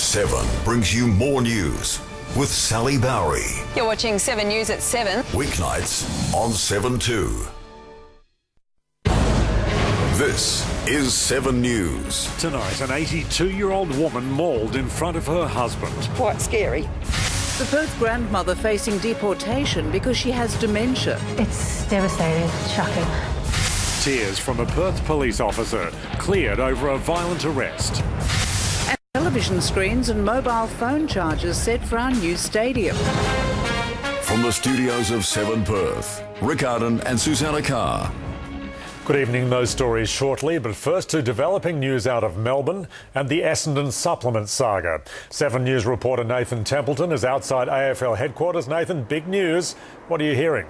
7 brings you more news with Sally Bowery. You're watching 7 News at 7. Weeknights on 7-2. This is 7 News. Tonight, an 82-year-old woman mauled in front of her husband. Quite scary. The Perth grandmother facing deportation because she has dementia. It's devastating, shocking. Tears from a Perth police officer cleared over a violent arrest. And television screens and mobile phone chargers set for our new stadium. From the studios of 7 Perth, Rick Arden and Susanna Carr. Good evening, those stories shortly, but first to developing news out of Melbourne and the Essendon supplement saga. 7 News reporter Nathan Templeton is outside AFL headquarters. Nathan, big news. What are you hearing?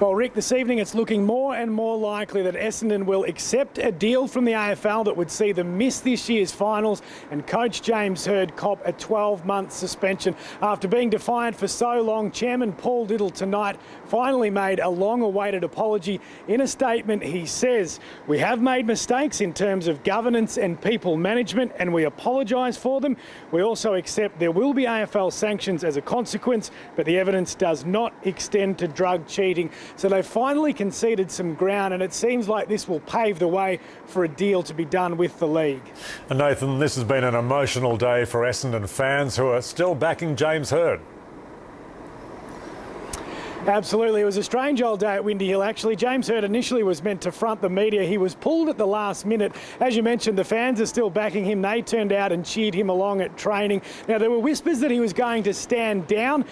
Well, Rick, this evening it's looking more and more likely that Essendon will accept a deal from the AFL that would see them miss this year's finals and coach James Hird cop a 12-month suspension. After being defiant for so long, Chairman Paul Little tonight finally made a long-awaited apology. In a statement, he says, "We have made mistakes in terms of governance and people management, and we apologise for them. We also accept there will be AFL sanctions as a consequence, but the evidence does not extend to drug cheating." So they've finally conceded some ground, and it seems like this will pave the way for a deal to be done with the league. And Nathan, this has been an emotional day for Essendon fans who are still backing James Hird. Absolutely. It was a strange old day at Windy Hill, actually. James Hird initially was meant to front the media. He was pulled at the last minute. As you mentioned, the fans are still backing him. They turned out and cheered him along at training. Now, there were whispers that he was going to stand down.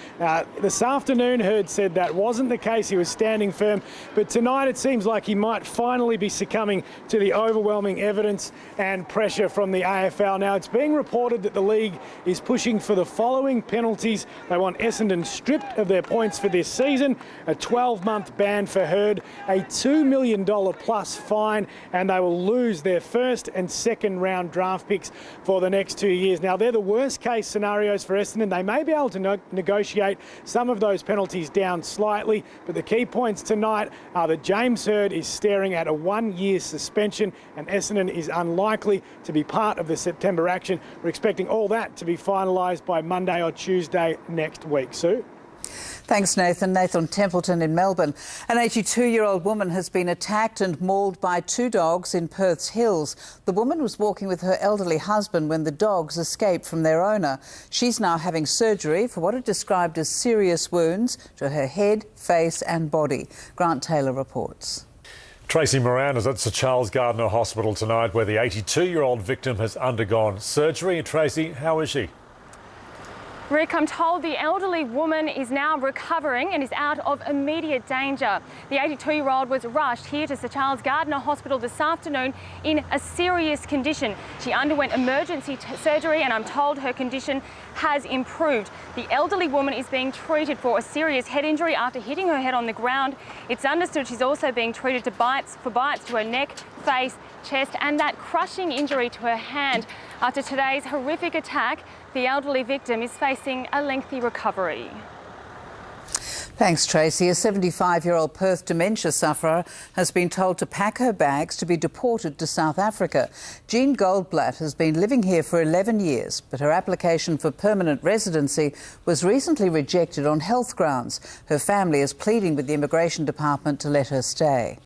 This afternoon, Hird said that wasn't the case. He was standing firm. But tonight, it seems like he might finally be succumbing to the overwhelming evidence and pressure from the AFL. Now, it's being reported that the league is pushing for the following penalties. They want Essendon stripped of their points for this season, a 12-month ban for Hird, a $2 million plus fine, and they will lose their first and second round draft picks for the next 2 years. Now, they're the worst case scenarios for Essendon. They may be able to negotiate some of those penalties down slightly, but the key points tonight are that James Hird is staring at a 1-year suspension and Essendon is unlikely to be part of the September action. We're expecting all that to be finalised by Monday or Tuesday next week. Sue? Thanks, Nathan. Nathan Templeton in Melbourne. An 82-year-old woman has been attacked and mauled by 2 dogs in Perth's hills. The woman was walking with her elderly husband when the dogs escaped from their owner. She's now having surgery for what are described as serious wounds to her head, face and body. Grant Taylor reports. Tracy Moran is at Sir Charles Gardner Hospital tonight, where the 82-year-old victim has undergone surgery. Tracy, how is she? Rick, I'm told the elderly woman is now recovering and is out of immediate danger. The 82-year-old was rushed here to Sir Charles Gardner Hospital this afternoon in a serious condition. She underwent emergency surgery and I'm told her condition has improved. The elderly woman is being treated for a serious head injury after hitting her head on the ground. It's understood she's also being treated for bites to her neck, face, chest and that crushing injury to her hand. After today's horrific attack, the elderly victim is facing a lengthy recovery. Thanks, Tracy. A 75-year-old Perth dementia sufferer has been told to pack her bags to be deported to South Africa. Jean Goldblatt has been living here for 11 years, but her application for permanent residency was recently rejected on health grounds. Her family is pleading with the Immigration Department to let her stay.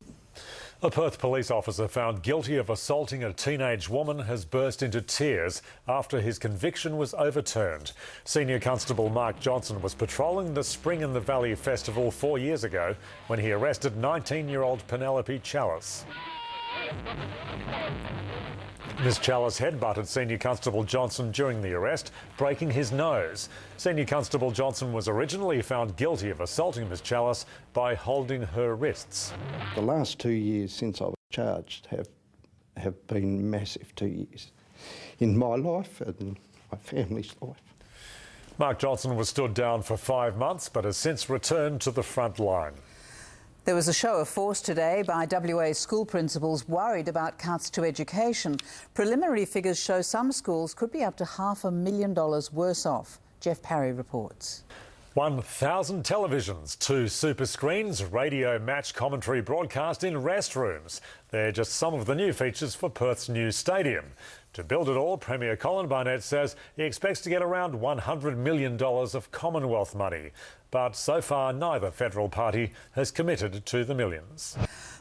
A Perth police officer found guilty of assaulting a teenage woman has burst into tears after his conviction was overturned. Senior Constable Mark Johnson was patrolling the Spring in the Valley Festival 4 years ago when he arrested 19-year-old Penelope Chalice. Ms Chalice headbutted Senior Constable Johnson during the arrest, breaking his nose. Senior Constable Johnson was originally found guilty of assaulting Ms Chalice by holding her wrists. The last 2 years since I was charged have been massive 2 years in my life and my family's life. Mark Johnson was stood down for 5 months but has since returned to the front line. There was a show of force today by WA school principals worried about cuts to education. Preliminary figures show some schools could be up to $500,000 worse off. Jeff Parry reports. 1,000 televisions, 2 super screens, radio match commentary broadcast in restrooms. They're just some of the new features for Perth's new stadium. To build it all, Premier Colin Barnett says he expects to get around $100 million of Commonwealth money. But so far, neither federal party has committed to the millions.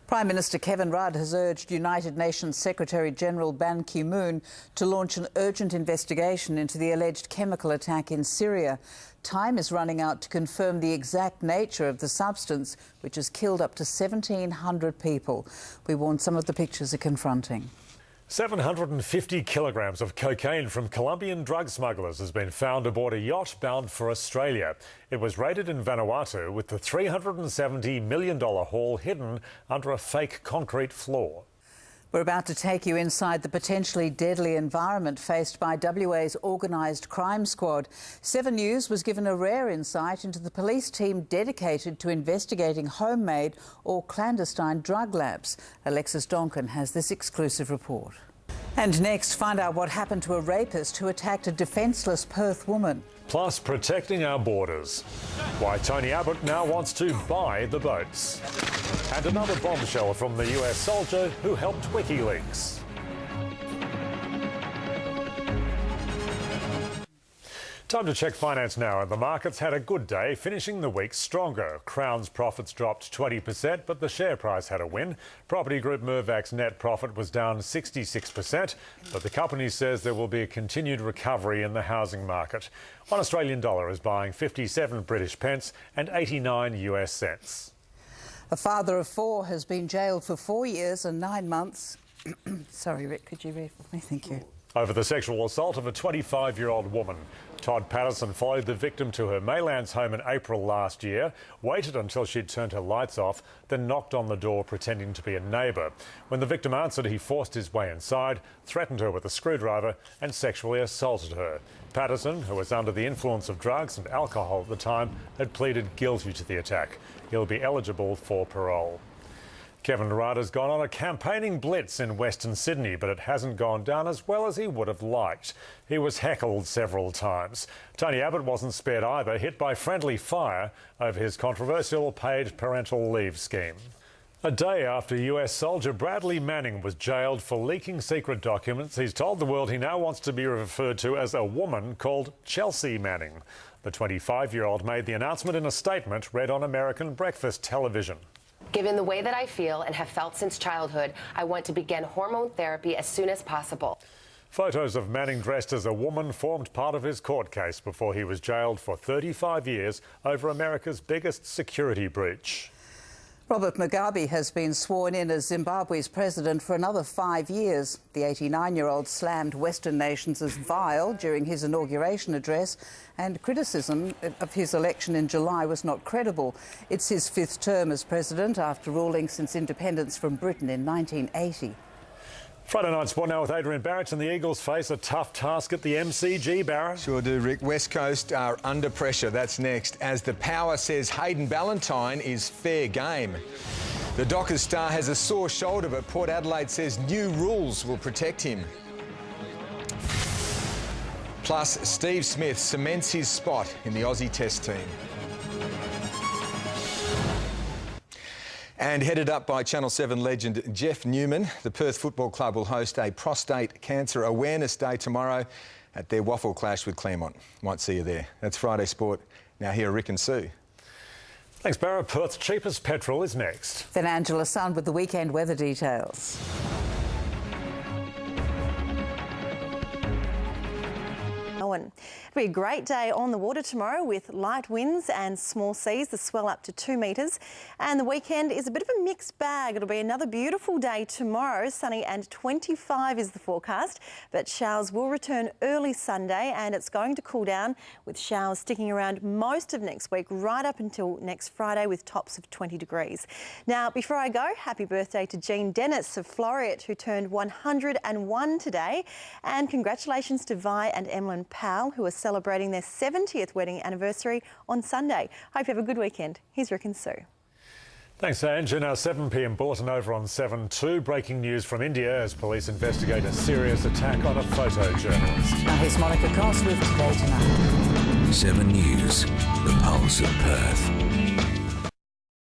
Prime Minister Kevin Rudd has urged United Nations Secretary-General Ban Ki-moon to launch an urgent investigation into the alleged chemical attack in Syria. Time is running out to confirm the exact nature of the substance, which has killed up to 1,700 people. We warn some of the pictures are confronting. 750 kilograms of cocaine from Colombian drug smugglers has been found aboard a yacht bound for Australia. It was raided in Vanuatu with the $370 million haul hidden under a fake concrete floor. We're about to take you inside the potentially deadly environment faced by WA's organised crime squad. 7 News was given a rare insight into the police team dedicated to investigating homemade or clandestine drug labs. Alexis Donkin has this exclusive report. And next, find out what happened to a rapist who attacked a defenceless Perth woman. Plus, protecting our borders. Why Tony Abbott now wants to buy the boats. And another bombshell from the US soldier who helped WikiLeaks. Time to check finance now, and the markets had a good day, finishing the week stronger. Crown's profits dropped 20%, but the share price had a win. Property group Mirvac's net profit was down 66%, but the company says there will be a continued recovery in the housing market. One Australian dollar is buying 57 British pence and 89 US cents. A father of 4 has been jailed for 4 years and 9 months. Sorry, Rick, could you read for me? Thank you. Over the sexual assault of a 25-year-old woman. Todd Patterson followed the victim to her Maylands home in April last year, waited until she'd turned her lights off, then knocked on the door pretending to be a neighbour. When the victim answered, he forced his way inside, threatened her with a screwdriver and sexually assaulted her. Patterson, who was under the influence of drugs and alcohol at the time, had pleaded guilty to the attack. He'll be eligible for parole. Kevin Rudd has gone on a campaigning blitz in Western Sydney, but it hasn't gone down as well as he would have liked. He was heckled several times. Tony Abbott wasn't spared either, hit by friendly fire over his controversial paid parental leave scheme. A day after US soldier Bradley Manning was jailed for leaking secret documents, he's told the world he now wants to be referred to as a woman called Chelsea Manning. The 25-year-old made the announcement in a statement read on American breakfast television. Given the way that I feel and have felt since childhood, I want to begin hormone therapy as soon as possible. Photos of Manning dressed as a woman formed part of his court case before he was jailed for 35 years over America's biggest security breach. Robert Mugabe has been sworn in as Zimbabwe's president for another 5 years. The 89-year-old slammed Western nations as vile during his inauguration address, and criticism of his election in July was not credible. It's his 5th term as president after ruling since independence from Britain in 1980. Friday night sport now with Adrian Barrett, and the Eagles face a tough task at the MCG, Barrett. Sure do, Rick. West Coast are under pressure. That's next, as the Power says Hayden Ballantyne is fair game. The Dockers star has a sore shoulder, but Port Adelaide says new rules will protect him. Plus, Steve Smith cements his spot in the Aussie Test team. And headed up by Channel 7 legend Jeff Newman, the Perth Football Club will host a prostate cancer awareness day tomorrow at their waffle clash with Claremont. Might see you there. That's Friday Sport. Now here are Rick and Sue. Thanks, Barra. Perth's cheapest petrol is next. Then Angela Sun with the weekend weather details. It'll be a great day on the water tomorrow with light winds and small seas, the swell up to 2 metres. And the weekend is a bit of a mixed bag. It'll be another beautiful day tomorrow, sunny and 25 is the forecast, but showers will return early Sunday and it's going to cool down with showers sticking around most of next week right up until next Friday with tops of 20 degrees. Now, before I go, happy birthday to Jean Dennis of Floriat, who turned 101 today, and congratulations to Vi and Emlyn Powell, who are celebrating their 70th wedding anniversary on Sunday. Hope you have a good weekend. Here's Rick and Sue. Thanks, Ange. In our 7 p.m. bulletin over on 7:2, breaking news from India as police investigate a serious attack on a photojournalist. Now here's Monica Coss with Today Tonight. 7 News, the pulse of Perth.